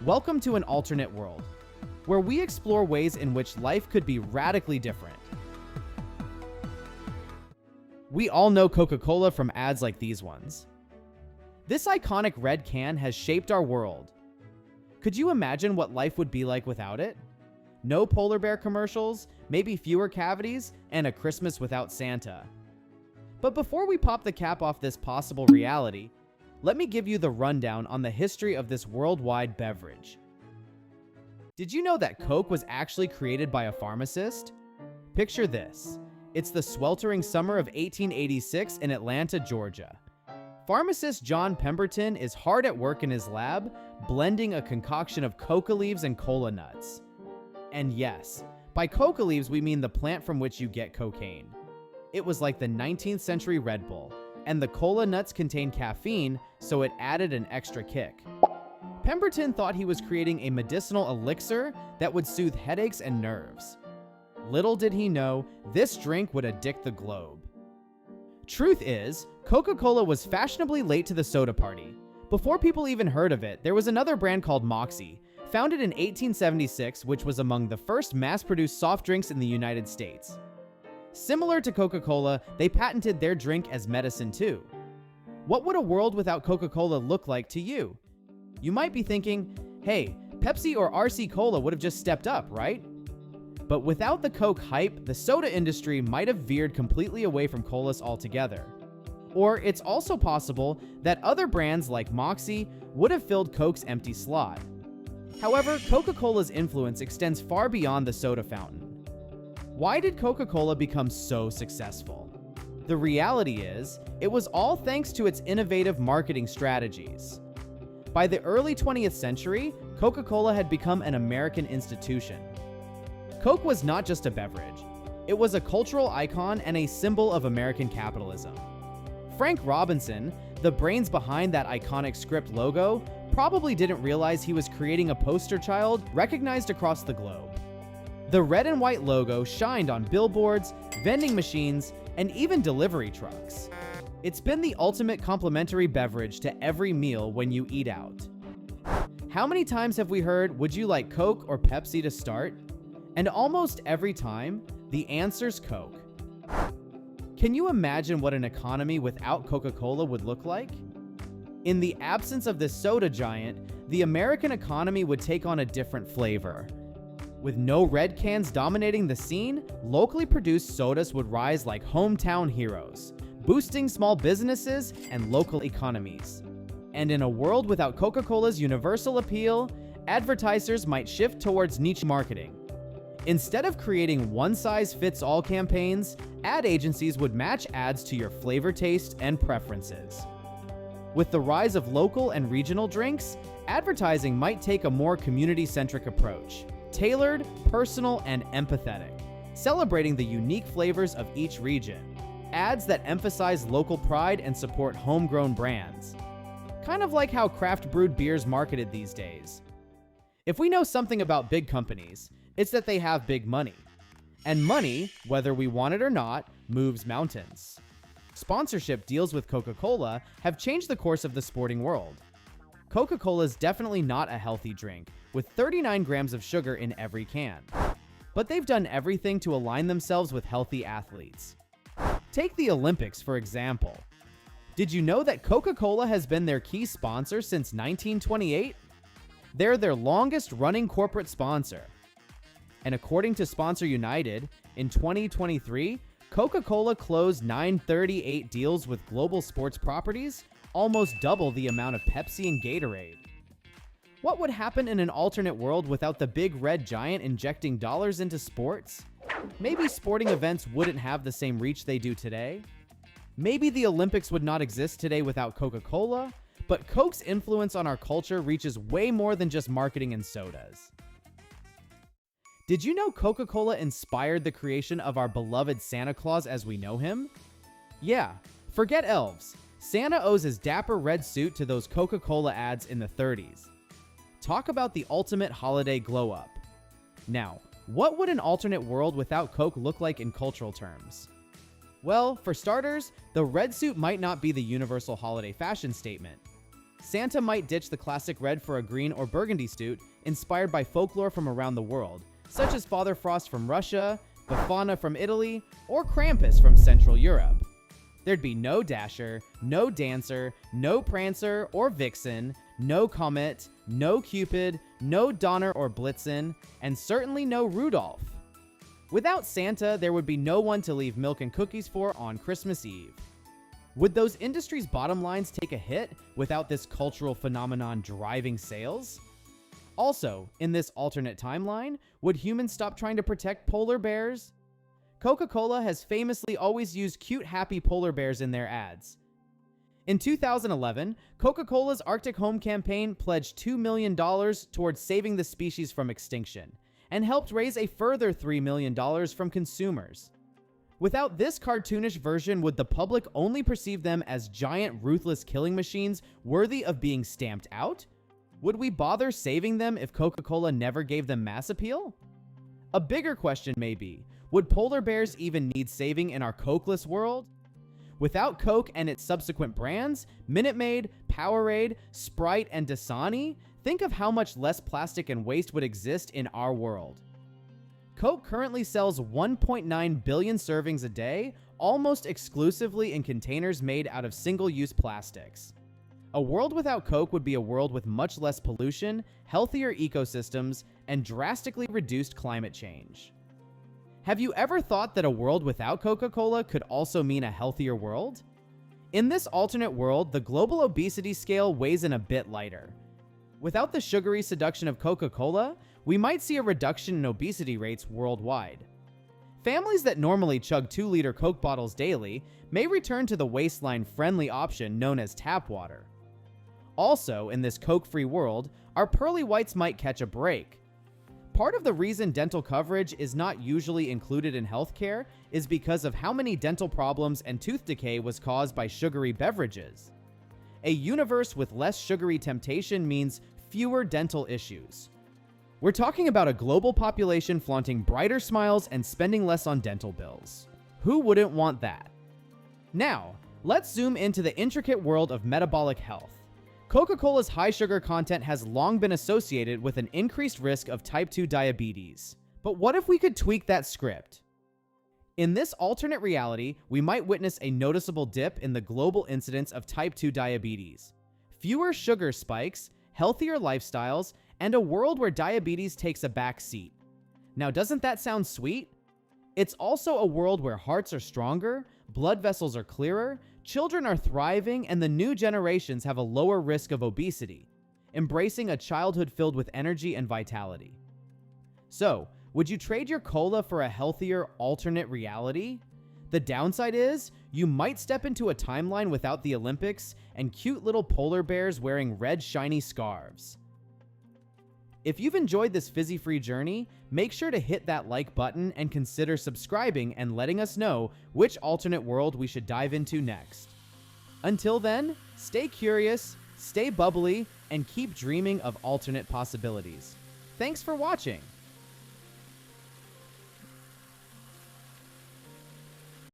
Welcome to an alternate world, where we explore ways in which life could be radically different. We all know Coca-Cola from ads like these ones. This iconic red can has shaped our world. Could you imagine what life would be like without it? No polar bear commercials, maybe fewer cavities, and a Christmas without Santa. But before we pop the cap off this possible reality, let me give you the rundown on the history of this worldwide beverage. Did you know that Coke was actually created by a pharmacist? Picture this. It's the sweltering summer of 1886 in Atlanta, Georgia. Pharmacist John Pemberton is hard at work in his lab, blending a concoction of coca leaves and cola nuts. And yes, by coca leaves we mean the plant from which you get cocaine. It was like the 19th century Red Bull, and the cola nuts contained caffeine, so it added an extra kick. Pemberton thought he was creating a medicinal elixir that would soothe headaches and nerves. Little did he know, this drink would addict the globe. Truth is, Coca-Cola was fashionably late to the soda party. Before people even heard of it, there was another brand called Moxie, founded in 1876, which was among the first mass-produced soft drinks in the United States. Similar to Coca-Cola, they patented their drink as medicine too. What would a world without Coca-Cola look like to you? You might be thinking, hey, Pepsi or RC Cola would have just stepped up, right? But without the Coke hype, the soda industry might have veered completely away from colas altogether. Or it's also possible that other brands like Moxie would have filled Coke's empty slot. However, Coca-Cola's influence extends far beyond the soda fountain. Why did Coca-Cola become so successful? The reality is, it was all thanks to its innovative marketing strategies. By the early 20th century, Coca-Cola had become an American institution. Coke was not just a beverage. It was a cultural icon and a symbol of American capitalism. Frank Robinson, the brains behind that iconic script logo, probably didn't realize he was creating a poster child recognized across the globe. The red and white logo shined on billboards, vending machines, and even delivery trucks. It's been the ultimate complimentary beverage to every meal when you eat out. How many times have we heard, would you like Coke or Pepsi to start? And almost every time, the answer's Coke. Can you imagine what an economy without Coca-Cola would look like? In the absence of this soda giant, the American economy would take on a different flavor. With no red cans dominating the scene, locally produced sodas would rise like hometown heroes, boosting small businesses and local economies. And in a world without Coca-Cola's universal appeal, advertisers might shift towards niche marketing. Instead of creating one-size-fits-all campaigns, ad agencies would match ads to your flavor taste and preferences. With the rise of local and regional drinks, advertising might take a more community-centric approach, tailored, personal, and empathetic, celebrating the unique flavors of each region. Ads that emphasize local pride and support homegrown brands. Kind of like how craft brewed beer's marketed these days. If we know something about big companies, it's that they have big money. And money, whether we want it or not, moves mountains. Sponsorship deals with Coca-Cola have changed the course of the sporting world. Coca-Cola is definitely not a healthy drink, with 39 grams of sugar in every can. But they've done everything to align themselves with healthy athletes. Take the Olympics, for example. Did you know that Coca-Cola has been their key sponsor since 1928? They're their longest-running corporate sponsor. And according to Sponsor United, in 2023, Coca-Cola closed 938 deals with global sports properties, almost double the amount of Pepsi and Gatorade. What would happen in an alternate world without the big red giant injecting dollars into sports? Maybe sporting events wouldn't have the same reach they do today. Maybe the Olympics would not exist today without Coca-Cola, but Coke's influence on our culture reaches way more than just marketing and sodas. Did you know Coca-Cola inspired the creation of our beloved Santa Claus as we know him? Yeah, forget elves. Santa owes his dapper red suit to those Coca-Cola ads in the 30s. Talk about the ultimate holiday glow-up. Now, what would an alternate world without Coke look like in cultural terms? Well, for starters, the red suit might not be the universal holiday fashion statement. Santa might ditch the classic red for a green or burgundy suit inspired by folklore from around the world, such as Father Frost from Russia, Befana from Italy, or Krampus from Central Europe. There'd be no Dasher, no Dancer, no Prancer or Vixen, no Comet, no Cupid, no Donner or Blitzen, and certainly no Rudolph. Without Santa, there would be no one to leave milk and cookies for on Christmas Eve. Would those industries' bottom lines take a hit without this cultural phenomenon driving sales? Also, in this alternate timeline, would humans stop trying to protect polar bears? Coca-Cola has famously always used cute, happy polar bears in their ads. In 2011, Coca-Cola's Arctic Home campaign pledged $2 million towards saving the species from extinction, and helped raise a further $3 million from consumers. Without this cartoonish version, would the public only perceive them as giant, ruthless killing machines worthy of being stamped out? Would we bother saving them if Coca-Cola never gave them mass appeal? A bigger question may be, would polar bears even need saving in our Cokeless world? Without Coke and its subsequent brands, Minute Maid, Powerade, Sprite, and Dasani, think of how much less plastic and waste would exist in our world. Coke currently sells 1.9 billion servings a day, almost exclusively in containers made out of single-use plastics. A world without Coke would be a world with much less pollution, healthier ecosystems, and drastically reduced climate change. Have you ever thought that a world without Coca-Cola could also mean a healthier world? In this alternate world, the global obesity scale weighs in a bit lighter. Without the sugary seduction of Coca-Cola, we might see a reduction in obesity rates worldwide. Families that normally chug 2-liter Coke bottles daily may return to the waistline-friendly option known as tap water. Also, in this Coke-free world, our pearly whites might catch a break. Part of the reason dental coverage is not usually included in healthcare is because of how many dental problems and tooth decay was caused by sugary beverages. A universe with less sugary temptation means fewer dental issues. We're talking about a global population flaunting brighter smiles and spending less on dental bills. Who wouldn't want that? Now, let's zoom into the intricate world of metabolic health. Coca-Cola's high sugar content has long been associated with an increased risk of type 2 diabetes. But what if we could tweak that script? In this alternate reality, we might witness a noticeable dip in the global incidence of type 2 diabetes. Fewer sugar spikes, healthier lifestyles, and a world where diabetes takes a back seat. Now, doesn't that sound sweet? It's also a world where hearts are stronger, blood vessels are clearer, children are thriving, and the new generations have a lower risk of obesity, embracing a childhood filled with energy and vitality. So, would you trade your cola for a healthier, alternate reality? The downside is, you might step into a timeline without the Olympics and cute little polar bears wearing red, shiny scarves. If you've enjoyed this fizzy-free journey, make sure to hit that like button and consider subscribing and letting us know which alternate world we should dive into next. Until then, stay curious, stay bubbly, and keep dreaming of alternate possibilities. Thanks for watching!